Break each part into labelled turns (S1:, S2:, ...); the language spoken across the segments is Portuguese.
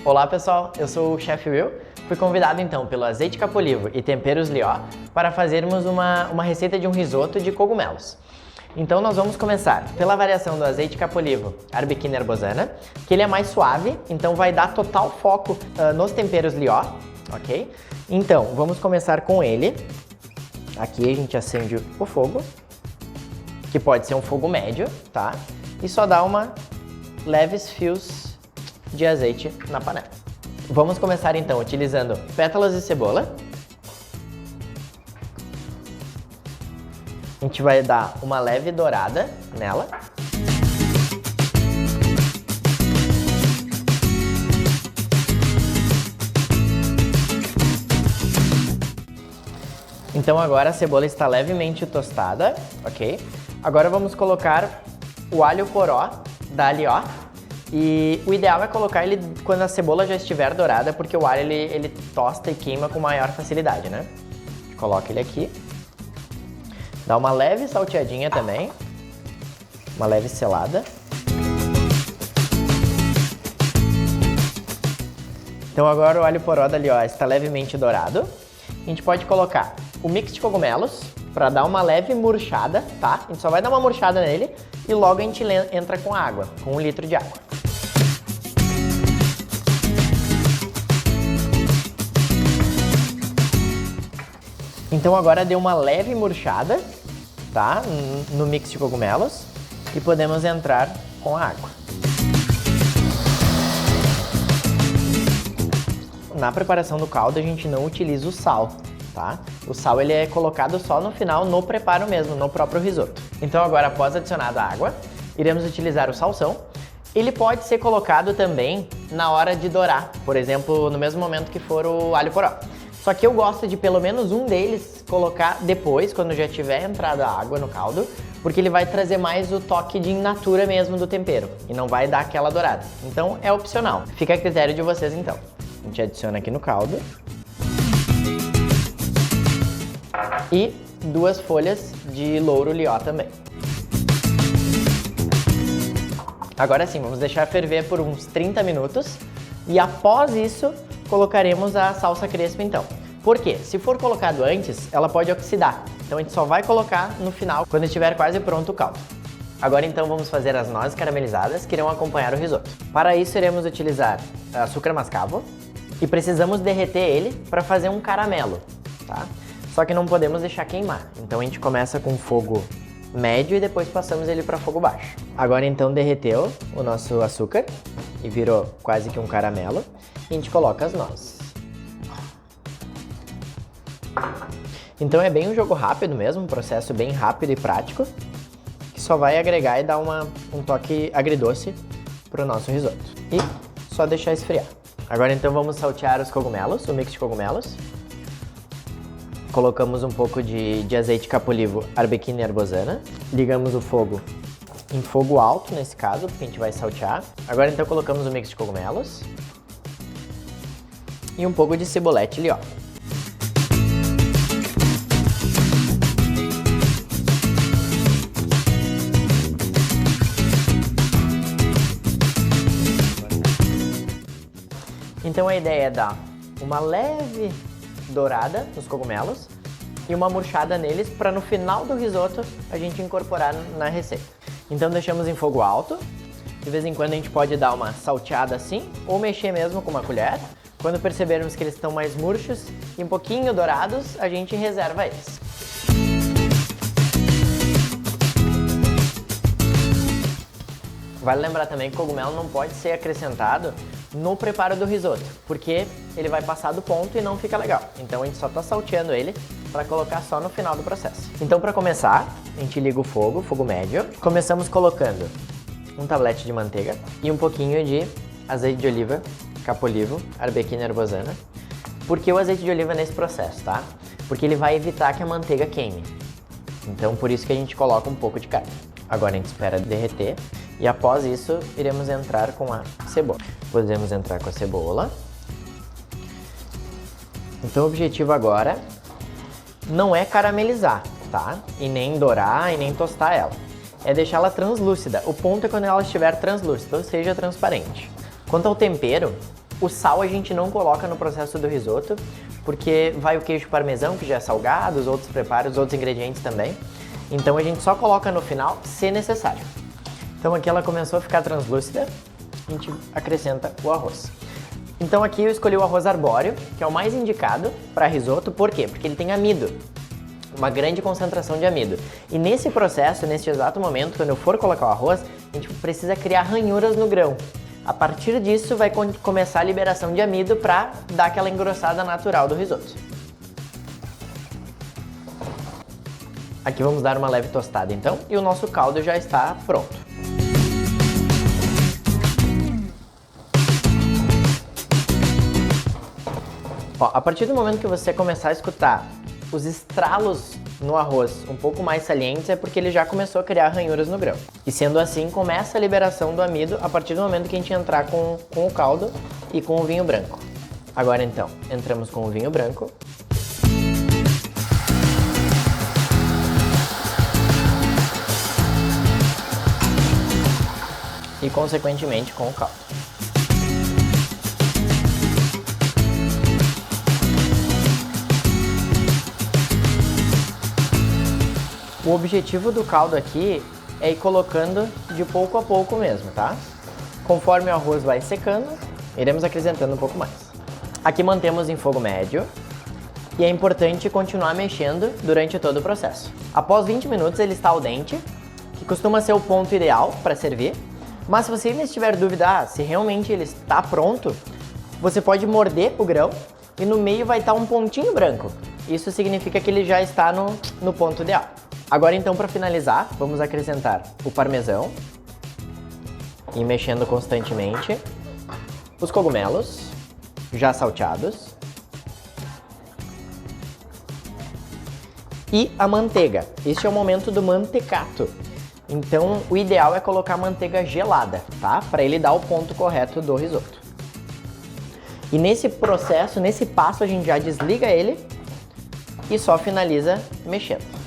S1: Olá pessoal, eu sou o Chef Will, fui convidado então pelo Azeite Capolivo e Temperos Lió para fazermos uma receita de um risoto de cogumelos. Então nós vamos começar pela variação do Azeite Capolivo Arbequina Herbosana, que ele é mais suave, então vai dar total foco nos temperos Lió, ok? Então vamos começar com ele. Aqui a gente acende o fogo, que pode ser um fogo médio, tá? E só dá leves fios de azeite na panela. Vamos começar então utilizando pétalas de cebola. A gente vai dar uma leve dourada nela. Então agora a cebola está levemente tostada, ok? Agora vamos colocar o alho poró da Lió. E o ideal é colocar ele quando a cebola já estiver dourada, porque o alho ele tosta e queima com maior facilidade, né? A gente coloca ele aqui. Dá uma leve salteadinha também. Uma leve selada. Então agora o alho poró da Lió está levemente dourado. A gente pode colocar o mix de cogumelos para dar uma leve murchada, tá? A gente só vai dar uma murchada nele e logo a gente entra com água, com 1 litro de água. Então agora deu uma leve murchada, tá? No mix de cogumelos e podemos entrar com a água. Na preparação do caldo a gente não utiliza o sal, tá? O sal ele é colocado só no final, no preparo mesmo, no próprio risoto. Então agora, após adicionada a água, iremos utilizar o salsão. Ele pode ser colocado também na hora de dourar, por exemplo, no mesmo momento que for o alho poró. Só que eu gosto de pelo menos um deles colocar depois, quando já tiver entrado a água no caldo, porque ele vai trazer mais o toque de in natura mesmo do tempero e não vai dar aquela dourada. Então é opcional, fica a critério de vocês então. A gente adiciona aqui no caldo. E 2 folhas de louro Lió também. Agora sim, vamos deixar ferver por uns 30 minutos e após isso colocaremos a salsa crespa então. Por quê? Se for colocado antes, ela pode oxidar. Então a gente só vai colocar no final, quando estiver quase pronto o caldo. Agora então vamos fazer as nozes caramelizadas que irão acompanhar o risoto. Para isso iremos utilizar açúcar mascavo e precisamos derreter ele para fazer um caramelo, tá? Só que não podemos deixar queimar, então a gente começa com fogo médio e depois passamos ele para fogo baixo. Agora então derreteu o nosso açúcar e virou quase que um caramelo e a gente coloca as nozes. Então é bem um jogo rápido mesmo, um processo bem rápido e prático, que só vai agregar e dar um toque agridoce para o nosso risoto. E só deixar esfriar. Agora então vamos saltear os cogumelos, o mix de cogumelos. Colocamos um pouco de azeite capolivo Arbequina Herbosana. Ligamos o fogo em fogo alto, nesse caso, porque a gente vai saltear. Agora então colocamos o mix de cogumelos. E um pouco de cebolete Lió. Então a ideia é dar uma leve dourada nos cogumelos e uma murchada neles para no final do risoto a gente incorporar na receita. Então deixamos em fogo alto, de vez em quando a gente pode dar uma salteada assim ou mexer mesmo com uma colher. Quando percebermos que eles estão mais murchos e um pouquinho dourados, a gente reserva eles. Vale lembrar também que o cogumelo não pode ser acrescentado no preparo do risoto, porque ele vai passar do ponto e não fica legal. Então a gente só está salteando ele para colocar só no final do processo. Então para começar, a gente liga o fogo médio. Começamos colocando um tablete de manteiga e um pouquinho de azeite de oliva Capolivo Arbequina Herbosana. Por que o azeite de oliva nesse processo, tá? Porque ele vai evitar que a manteiga queime. Então por isso que a gente coloca um pouco de carne. Agora a gente espera derreter e após isso iremos entrar com a cebola. Podemos entrar com a cebola. Então o objetivo agora não é caramelizar, tá? E nem dourar e nem tostar ela. É deixá-la translúcida. O ponto é quando ela estiver translúcida, ou seja, transparente. Quanto ao tempero, O sal a gente não coloca no processo do risoto, porque vai o queijo parmesão, que já é salgado, os outros preparos, os outros ingredientes também. Então a gente só coloca no final, se necessário. Então aqui ela começou a ficar translúcida, a gente acrescenta o arroz. Então aqui eu escolhi o arroz arbóreo, que é o mais indicado para risoto. Por quê? Porque ele tem amido, uma grande concentração de amido. E nesse processo, nesse exato momento, quando eu for colocar o arroz, a gente precisa criar ranhuras no grão. A partir disso vai começar a liberação de amido para dar aquela engrossada natural do risoto. Aqui vamos dar uma leve tostada então, e o nosso caldo já está pronto. Ó, a partir do momento que você começar a escutar os estralos no arroz um pouco mais salientes, é porque ele já começou a criar ranhuras no grão. E sendo assim, começa a liberação do amido a partir do momento que a gente entrar com o caldo e com o vinho branco. Agora então, entramos com o vinho branco. E consequentemente com o caldo. O objetivo do caldo aqui é ir colocando de pouco a pouco mesmo, tá? Conforme o arroz vai secando, iremos acrescentando um pouco mais. Aqui mantemos em fogo médio e é importante continuar mexendo durante todo o processo. Após 20 minutos ele está al dente, que costuma ser o ponto ideal para servir. Mas se você ainda estiver dúvida se realmente ele está pronto, você pode morder o grão e no meio vai estar um pontinho branco. Isso significa que ele já está no ponto ideal. Agora então, para finalizar, vamos acrescentar o parmesão e mexendo constantemente, os cogumelos já salteados e a manteiga. Este é o momento do mantecato. Então, o ideal é colocar manteiga gelada, tá? Para ele dar o ponto correto do risoto. E nesse processo, nesse passo, a gente já desliga ele e só finaliza mexendo.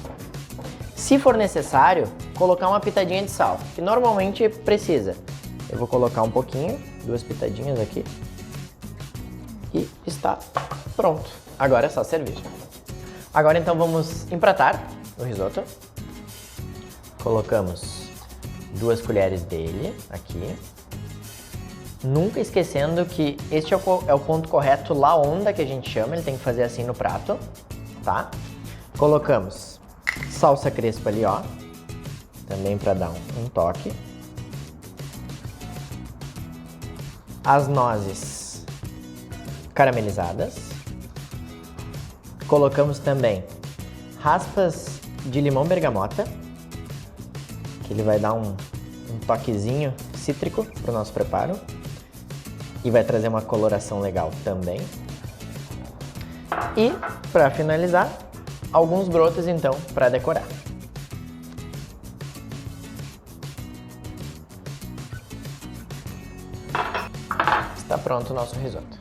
S1: Se for necessário, colocar uma pitadinha de sal, que normalmente precisa. Eu vou colocar um pouquinho, 2 pitadinhas aqui. E está pronto. Agora é só servir. Agora então vamos empratar o risoto. Colocamos 2 colheres dele aqui. Nunca esquecendo que este é o ponto correto, la onda que a gente chama, ele tem que fazer assim no prato, tá? Colocamos salsa crespa ali, ó, também para dar um toque. As nozes caramelizadas. Colocamos também raspas de limão bergamota, que ele vai dar um toquezinho cítrico para o nosso preparo e vai trazer uma coloração legal também. E, para finalizar, alguns brotos então para decorar. Está pronto o nosso risoto.